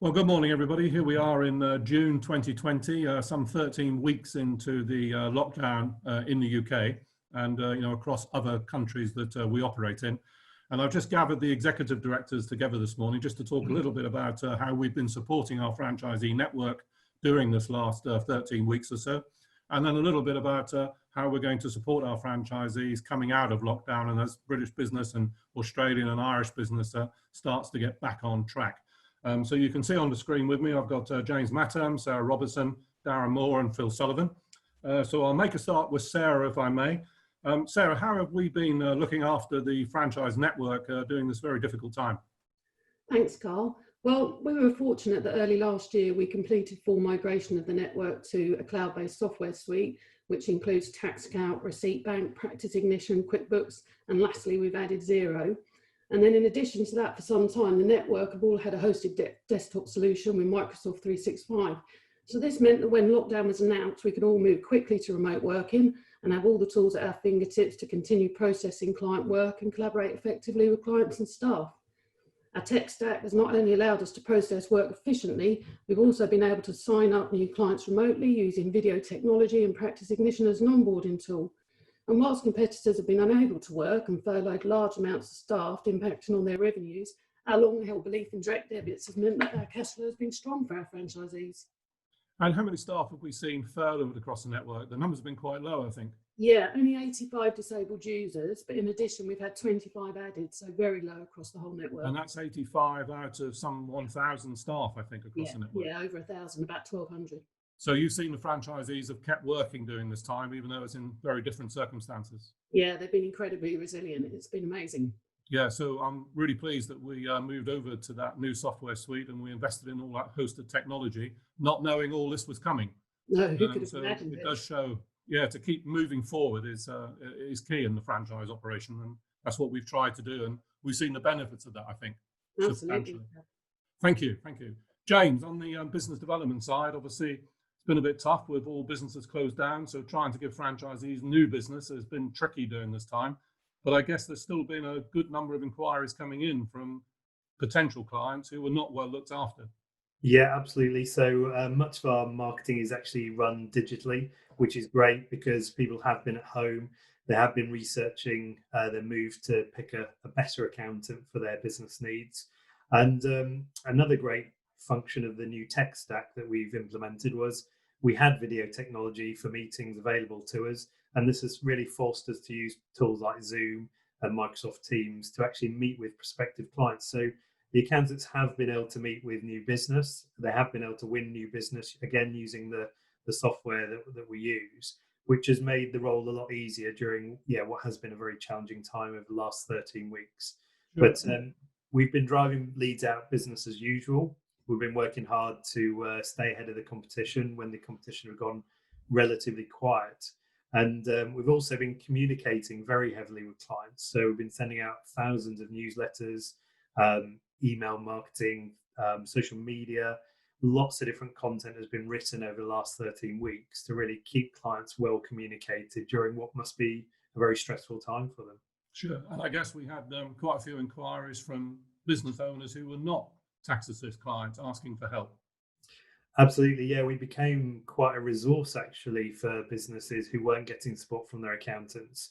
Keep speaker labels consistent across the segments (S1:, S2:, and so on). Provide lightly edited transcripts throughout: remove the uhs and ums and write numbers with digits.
S1: Well, good morning, everybody. Here we are in June 2020, some 13 weeks into the lockdown in the UK and across other countries that we operate in. And I've just gathered the executive directors together this morning just to talk a little bit about how we've been supporting our franchisee network during this last 13 weeks or so, and then a little bit about how we're going to support our franchisees coming out of lockdown and as British business and Australian and Irish business starts to get back on track. So you can see on the screen with me, I've got James Mattam, Sarah Robertson, Darren Moore and Phil Sullivan. So I'll make a start with Sarah, if I may. Sarah, how have we been looking after the franchise network during this very difficult time?
S2: Thanks, Carl. Well, we were fortunate that early last year we completed full migration of the network to a cloud-based software suite, which includes TaxAssist, Receipt Bank, Practice Ignition, QuickBooks, and lastly we've added Xero. And then in addition to that, for some time, the network have all had a hosted desktop solution with Microsoft 365. So this meant that when lockdown was announced, we could all move quickly to remote working and have all the tools at our fingertips to continue processing client work and collaborate effectively with clients and staff. Our tech stack has not only allowed us to process work efficiently, we've also been able to sign up new clients remotely using video technology and Practice Ignition as an onboarding tool. And whilst competitors have been unable to work and furloughed large amounts of staff, impacting on their revenues, our long-held belief in direct debits has meant that our cash flow has been strong for our franchisees.
S1: And how many staff have we seen furloughed across the network? The numbers have been quite low, I think.
S2: Yeah, only 85 disabled users, but in addition, we've had 25 added, so very low across the whole network.
S1: And that's 85 out of some 1,000 staff, I think, across the network.
S2: Yeah, over 1,000, about 1,200.
S1: So you've seen the franchisees have kept working during this time, even though it's in very different circumstances.
S2: Yeah, they've been incredibly resilient. It's been amazing.
S1: Yeah, so I'm really pleased that we moved over to that new software suite and we invested in all that hosted technology, not knowing all this was coming.
S2: No, who could have imagined it?
S1: It does show, to keep moving forward is key in the franchise operation, and that's what we've tried to do, and we've seen the benefits of that, I think.
S2: Absolutely.
S1: Thank you. James, on the business development side, obviously, been a bit tough with all businesses closed down, so trying to give franchisees new business has been tricky during this time. But I guess there's still been a good number of inquiries coming in from potential clients who were not well looked after.
S3: Yeah, absolutely. So much of our marketing is actually run digitally, which is great because people have been at home. They have been researching their move to pick a better accountant for their business needs. And another great function of the new tech stack that we've implemented was we had video technology for meetings available to us, and this has really forced us to use tools like Zoom and Microsoft Teams to actually meet with prospective clients. So the accountants have been able to meet with new business. They have been able to win new business, again, using the software that we use, which has made the role a lot easier during what has been a very challenging time over the last 13 weeks. Sure. But we've been driving leads out business as usual. We've been working hard to stay ahead of the competition when the competition have gone relatively quiet. And we've also been communicating very heavily with clients. So we've been sending out thousands of newsletters, email marketing, social media. Lots of different content has been written over the last 13 weeks to really keep clients well communicated during what must be a very stressful time for them.
S1: Sure. And I guess we had quite a few inquiries from business owners who were not TaxAssist clients asking for help.
S3: Absolutely, yeah. We became quite a resource actually for businesses who weren't getting support from their accountants.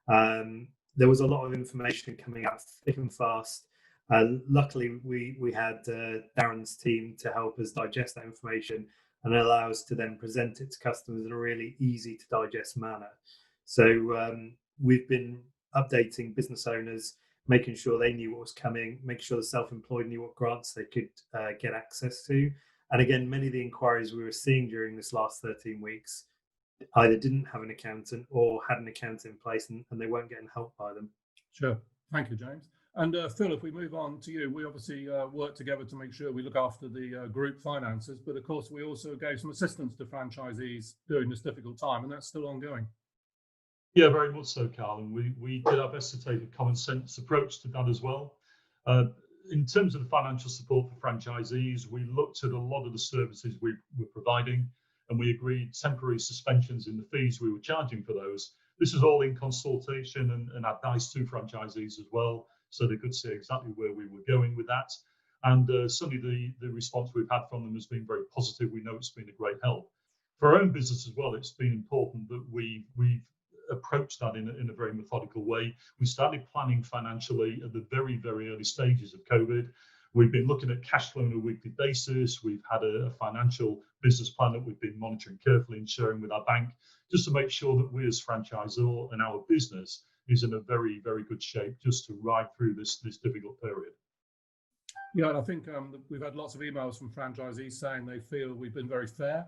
S3: There was a lot of information coming out thick and fast. Luckily, we had Darren's team to help us digest that information and allow us to then present it to customers in a really easy to digest manner. So we've been updating business owners, making sure they knew what was coming, making sure the self-employed knew what grants they could get access to. And again, many of the inquiries we were seeing during this last 13 weeks either didn't have an accountant or had an accountant in place and they weren't getting help by them.
S1: Sure. Thank you, James. And Phil, if we move on to you, we obviously work together to make sure we look after the group finances, but of course we also gave some assistance to franchisees during this difficult time, and that's still ongoing.
S4: Yeah, very much so, Carl. And we did our best to take a common sense approach to that as well. In terms of the financial support for franchisees, we looked at a lot of the services we were providing, and we agreed temporary suspensions in the fees we were charging for those. This is all in consultation and advice to franchisees as well, so they could see exactly where we were going with that. And certainly the response we've had from them has been very positive. We know it's been a great help. For our own business as well, it's been important that we've approached that in a very methodical way. We started planning financially at the very, very early stages of COVID. We've been looking at cash flow on a weekly basis. We've had a financial business plan that we've been monitoring carefully and sharing with our bank, just to make sure that we as franchisor and our business is in a very, very good shape just to ride through this difficult period.
S1: Yeah, and I think we've had lots of emails from franchisees saying they feel we've been very fair,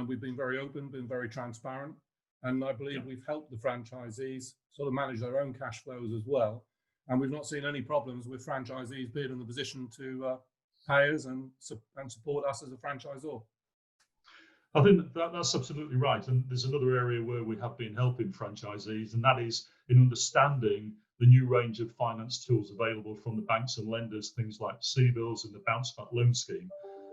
S1: we've been very open, been very transparent, and I believe we've helped the franchisees sort of manage their own cash flows as well. And we've not seen any problems with franchisees being in the position to pay us and support us as a franchisor.
S4: I think that's absolutely right. And there's another area where we have been helping franchisees, and that is in understanding the new range of finance tools available from the banks and lenders, things like CBILS and the Bounce Back Loan Scheme.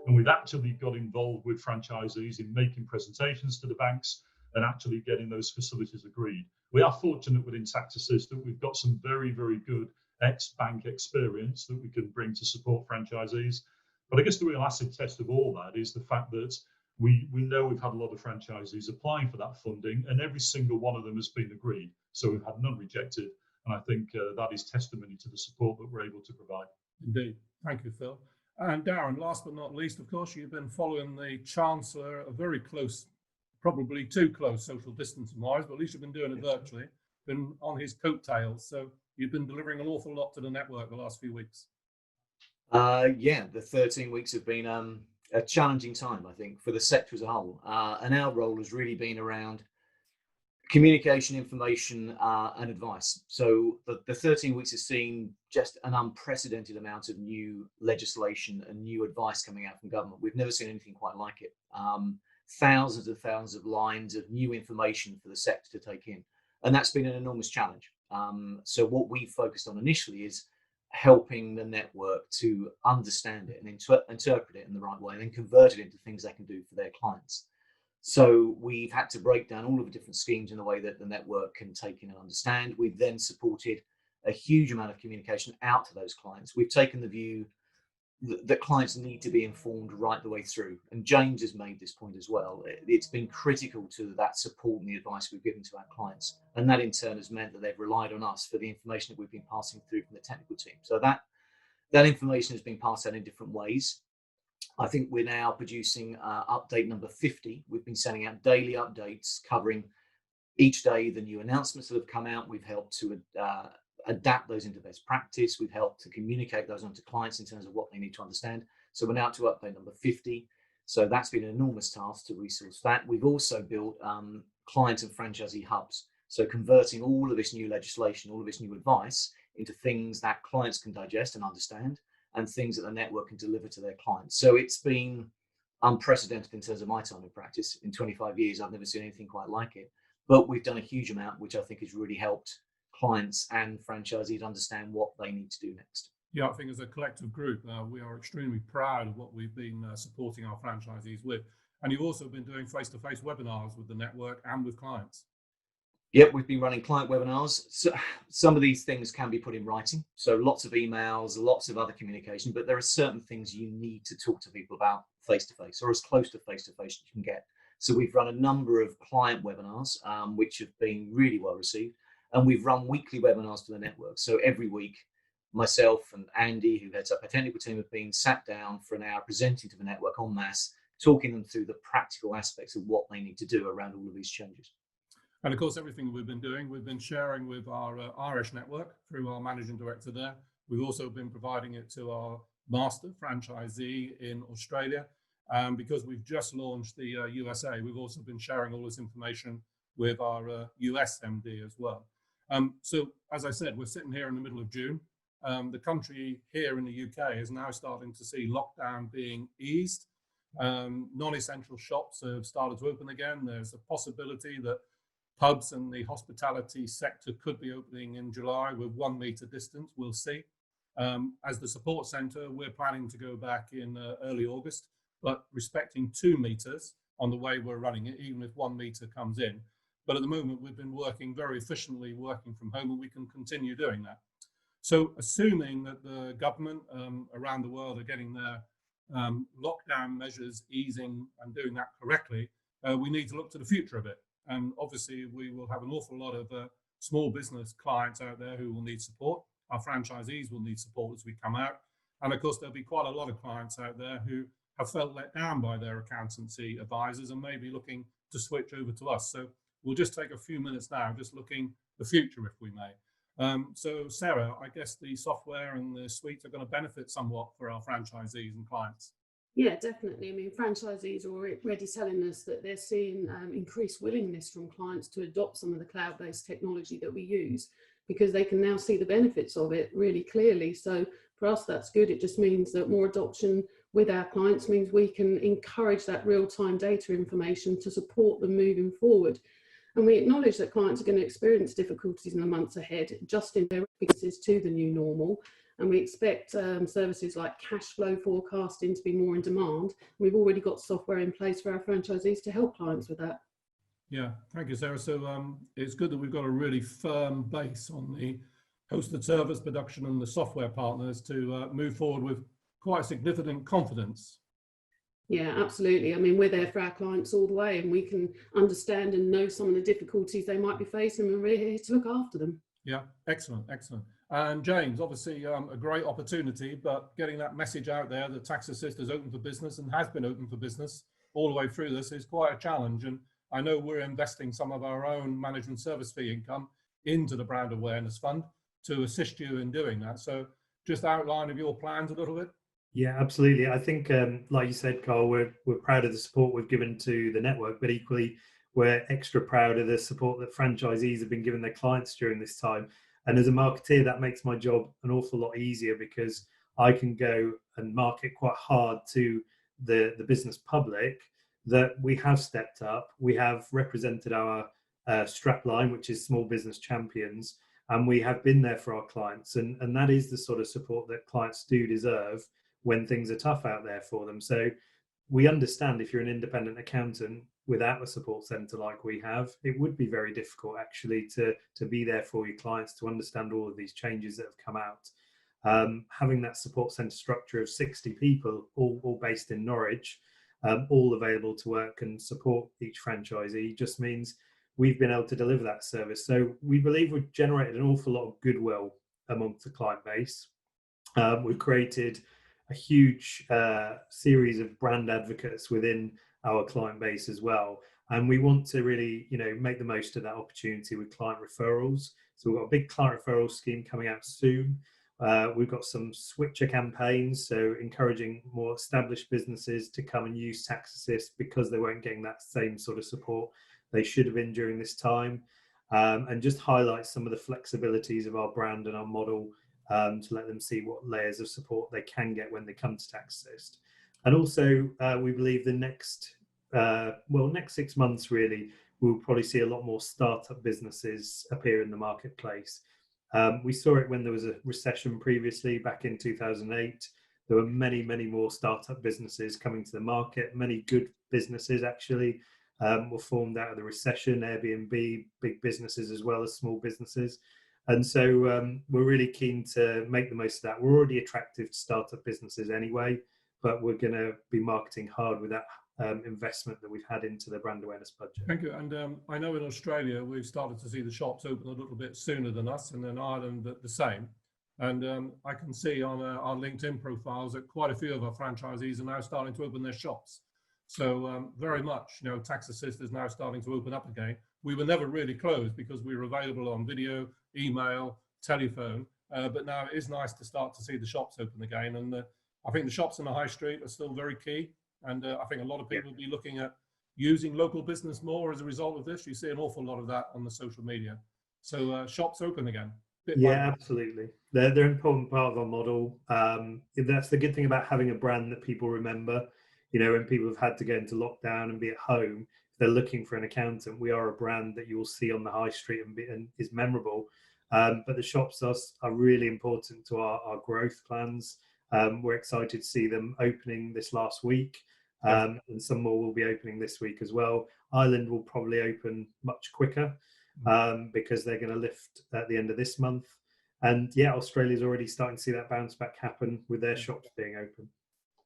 S4: And we've actually got involved with franchisees in making presentations to the banks and actually getting those facilities agreed. We are fortunate within TaxAssist that we've got some very, very good ex-bank experience that we can bring to support franchisees. But I guess the real acid test of all that is the fact that we know we've had a lot of franchisees applying for that funding, and every single one of them has been agreed. So we've had none rejected. And I think that is testimony to the support that we're able to provide.
S1: Indeed. Thank you, Phil. And Darren, last but not least, of course, you've been following the Chancellor, a very close, probably too close social distancing wise, but at least you've been doing it virtually, been on his coattails. So you've been delivering an awful lot to the network the last few weeks.
S5: Yeah, the 13 weeks have been a challenging time, I think, for the sector as a whole. And our role has really been around communication, information, and advice. So the 13 weeks has seen just an unprecedented amount of new legislation and new advice coming out from government. We've never seen anything quite like it. Thousands and thousands of lines of new information for the sector to take in. And that's been an enormous challenge. So what we focused on initially is helping the network to understand it and interpret it in the right way, and then convert it into things they can do for their clients. So we've had to break down all of the different schemes in a way that the network can take in and understand. We've then supported a huge amount of communication out to those clients. We've taken the view that clients need to be informed right the way through. And James has made this point as well. It's been critical to that support and the advice we've given to our clients. And that in turn has meant that they've relied on us for the information that we've been passing through from the technical team. So that information has been passed out in different ways. I think we're now producing update number 50. We've been sending out daily updates covering each day the new announcements that have come out. We've helped to adapt those into best practice. We've helped to communicate those onto clients in terms of what they need to understand. So we're now to update number 50. So that's been an enormous task to resource that. We've also built client and franchisee hubs. So converting all of this new legislation, all of this new advice into things that clients can digest and understand, and things that the network can deliver to their clients. So it's been unprecedented in terms of my time in practice. In 25 years, I've never seen anything quite like it. But we've done a huge amount, which I think has really helped clients and franchisees understand what they need to do next.
S1: Yeah, I think as a collective group, we are extremely proud of what we've been supporting our franchisees with. And you've also been doing face-to-face webinars with the network and with clients.
S5: Yep, we've been running client webinars. So some of these things can be put in writing. So lots of emails, lots of other communication, but there are certain things you need to talk to people about face-to-face, or as close to face-to-face as you can get. So we've run a number of client webinars, which have been really well received. And we've run weekly webinars to the network. So every week, myself and Andy, who heads up our technical team, have been sat down for an hour presenting to the network en masse, talking them through the practical aspects of what they need to do around all of these changes.
S1: And of course, everything we've been doing, we've been sharing with our Irish network through our managing director there. We've also been providing it to our master franchisee in Australia. Because we've just launched the USA, we've also been sharing all this information with our US MD as well. So as I said, we're sitting here in the middle of June. The country here in the UK is now starting to see lockdown being eased. Non-essential shops have started to open again. There's a possibility that pubs and the hospitality sector could be opening in July with 1 meter distance. We'll see. As the support centre, we're planning to go back in early August, but respecting 2 meters on the way we're running it, even if 1 meter comes in. But at the moment, we've been working very efficiently, working from home, and we can continue doing that. So assuming that the government around the world are getting their lockdown measures easing and doing that correctly, we need to look to the future of it. And obviously we will have an awful lot of small business clients out there who will need support. Our franchisees will need support as we come out. And of course, there'll be quite a lot of clients out there who have felt let down by their accountancy advisors and may be looking to switch over to us. So we'll just take a few minutes now, just looking the future, if we may. So Sarah, I guess the software and the suites are going to benefit somewhat for our franchisees and clients.
S2: Yeah, definitely. I mean, franchisees are already telling us that they're seeing increased willingness from clients to adopt some of the cloud-based technology that we use, because they can now see the benefits of it really clearly. So for us, that's good. It just means that more adoption with our clients means we can encourage that real-time data information to support them moving forward. And we acknowledge that clients are going to experience difficulties in the months ahead, adjusting their businesses to the new normal. And we expect services like cash flow forecasting to be more in demand. We've already got software in place for our franchisees to help clients with that.
S1: Yeah, thank you, Sarah. So it's good that we've got a really firm base on the hosted service production and the software partners to move forward with quite significant confidence.
S2: Yeah, absolutely. I mean, we're there for our clients all the way, and we can understand and know some of the difficulties they might be facing, and we're here to look after them.
S1: Yeah, excellent, excellent. And James, obviously a great opportunity, but getting that message out there that TaxAssist is open for business and has been open for business all the way through this is quite a challenge. And I know we're investing some of our own management service fee income into the Brand Awareness Fund to assist you in doing that. So just outline of your plans a little bit.
S3: Yeah, absolutely. I think, like you said, Carl, we're proud of the support we've given to the network, but equally, we're extra proud of the support that franchisees have been giving their clients during this time. And as a marketeer, that makes my job an awful lot easier, because I can go and market quite hard to the business public that we have stepped up. We have represented our strapline, which is Small Business Champions, and we have been there for our clients. And that is the sort of support that clients do deserve when things are tough out there for them. So we understand if you're an independent accountant without a support centre like we have, it would be very difficult actually to be there for your clients, to understand all of these changes that have come out. Having that support centre structure of 60 people, all based in Norwich, all available to work and support each franchisee, just means we've been able to deliver that service. So we believe we've generated an awful lot of goodwill amongst the client base. We've created a huge series of brand advocates within our client base as well, and we want to really, make the most of that opportunity with client referrals. So we've got a big client referral scheme coming out soon. We've got some switcher campaigns, so encouraging more established businesses to come and use TaxAssist because they weren't getting that same sort of support they should have been during this time, and just highlight some of the flexibilities of our brand and our model, to let them see what layers of support they can get when they come to TaxAssist. And also, we believe the next 6 months really, we'll probably see a lot more startup businesses appear in the marketplace. We saw it when there was a recession previously, back in 2008. There were many, many more startup businesses coming to the market. Many good businesses actually were formed out of the recession, Airbnb, big businesses as well as small businesses. And so we're really keen to make the most of that. We're already attractive to startup businesses anyway, but we're going to be marketing hard with that investment that we've had into the brand awareness budget.
S1: Thank you. And I know in Australia, we've started to see the shops open a little bit sooner than us, and in Ireland the same. And I can see on our LinkedIn profiles that quite a few of our franchisees are now starting to open their shops. So very much, TaxAssist is now starting to open up again. We were never really closed because we were available on video, email, telephone, but now it is nice to start to see the shops open again. And I think the shops in the high street are still very key. And I think a lot of people will be looking at using local business more as a result of this. You see an awful lot of that on the social media. So shops open again.
S3: Yeah, absolutely. They're an important part of our model. That's the good thing about having a brand that people remember. When people have had to go into lockdown and be at home, if they're looking for an accountant, we are a brand that you will see on the high street and is memorable. But the shops are really important to our growth plans. We're excited to see them opening this last week, and some more will be opening this week as well. Ireland will probably open much quicker because they're going to lift at the end of this month. And yeah, Australia's already starting to see that bounce back happen with their shops being open.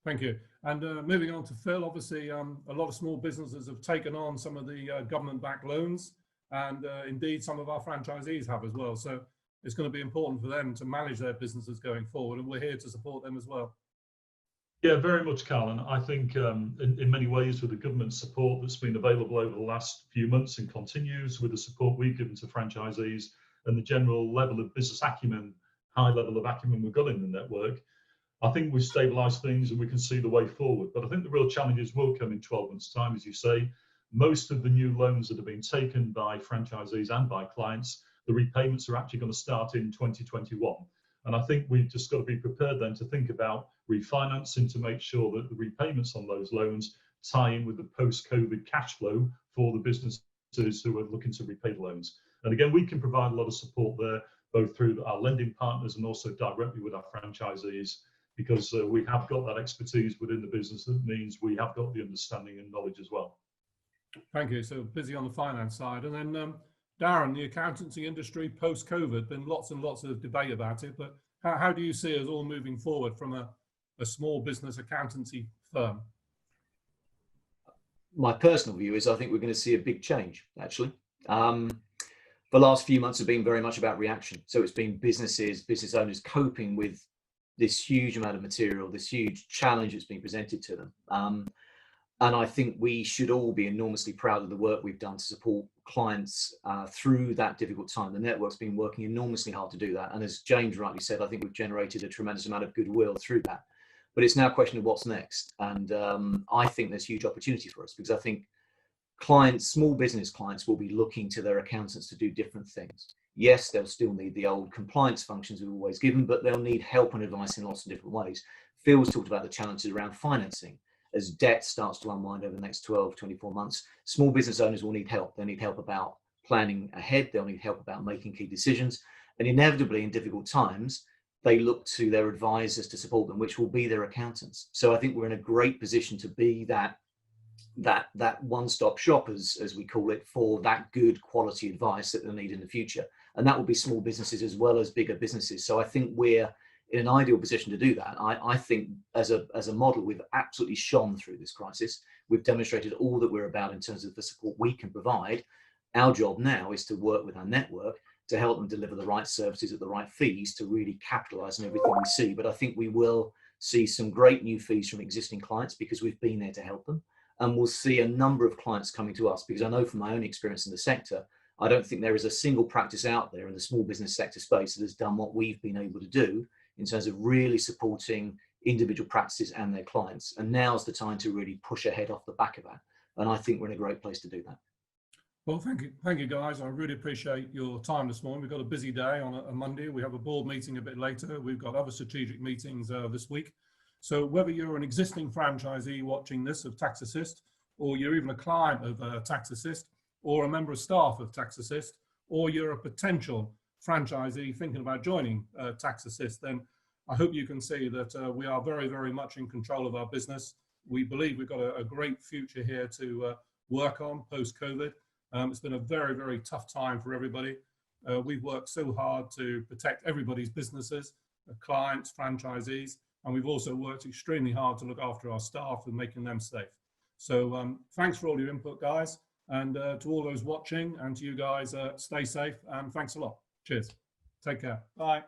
S1: Thank you. And moving on to Phil, obviously a lot of small businesses have taken on some of the government-backed loans, and indeed some of our franchisees have as well. So it's going to be important for them to manage their businesses going forward, and we're here to support them as well.
S4: Yeah, very much, Carl. And I think in many ways, with the government support that's been available over the last few months and continues, with the support we've given to franchisees and the general level of business acumen, high level of acumen we've got in the network, I think we've stabilised things and we can see the way forward. But I think the real challenges will come in 12 months' time, as you say. Most of the new loans that have been taken by franchisees and by clients, the repayments are actually going to start in 2021. And I think we've just got to be prepared then to think about refinancing to make sure that the repayments on those loans tie in with the post-COVID cash flow for the businesses who are looking to repay the loans. And again, we can provide a lot of support there, both through our lending partners and also directly with our franchisees, because we have got that expertise within the business. That means we have got the understanding and knowledge as well.
S1: Thank you. So busy on the finance side. And then Darren, the accountancy industry post-COVID, been lots and lots of debate about it, but how do you see us all moving forward from a small business accountancy firm?
S5: My personal view is I think we're going to see a big change, actually. The last few months have been very much about reaction. So it's been business owners coping with this huge amount of material, this huge challenge that's been presented to them. And I think we should all be enormously proud of the work we've done to support clients through that difficult time. The network's been working enormously hard to do that. And as James rightly said, I think we've generated a tremendous amount of goodwill through that. But it's now a question of what's next. And I think there's huge opportunity for us, because I think clients, small business clients, will be looking to their accountants to do different things. Yes, they'll still need the old compliance functions we've always given, but they'll need help and advice in lots of different ways. Phil's talked about the challenges around financing. As debt starts to unwind over the next 12, 24 months, small business owners will need help. They'll need help about planning ahead. They'll need help about making key decisions. And inevitably, in difficult times, they look to their advisors to support them, which will be their accountants. So I think we're in a great position to be that one-stop shop, as we call it, for that good quality advice that they'll need in the future. And that will be small businesses as well as bigger businesses. So I think we're in an ideal position to do that. I think as a model, we've absolutely shone through this crisis. We've demonstrated all that we're about in terms of the support we can provide. Our job now is to work with our network to help them deliver the right services at the right fees to really capitalize on everything we see. But I think we will see some great new fees from existing clients because we've been there to help them. And we'll see a number of clients coming to us, because I know from my own experience in the sector, I don't think there is a single practice out there in the small business sector space that has done what we've been able to do in terms of really supporting individual practices and their clients. And now's the time to really push ahead off the back of that. And I think we're in a great place to do that.
S1: Well, thank you guys. I really appreciate your time this morning. We've got a busy day on a Monday. We have a board meeting a bit later. We've got other strategic meetings this week. So whether you're an existing franchisee watching this of TaxAssist, or you're even a client of TaxAssist, or a member of staff of TaxAssist, or you're a potential franchisee thinking about joining TaxAssist, then I hope you can see that we are very, very much in control of our business. We believe we've got a great future here to work on post-COVID. It's been a very, very tough time for everybody. We've worked so hard to protect everybody's businesses, clients, franchisees, and we've also worked extremely hard to look after our staff and making them safe. So thanks for all your input, guys. And to all those watching and to you guys, stay safe and thanks a lot. Cheers. Take care. Bye.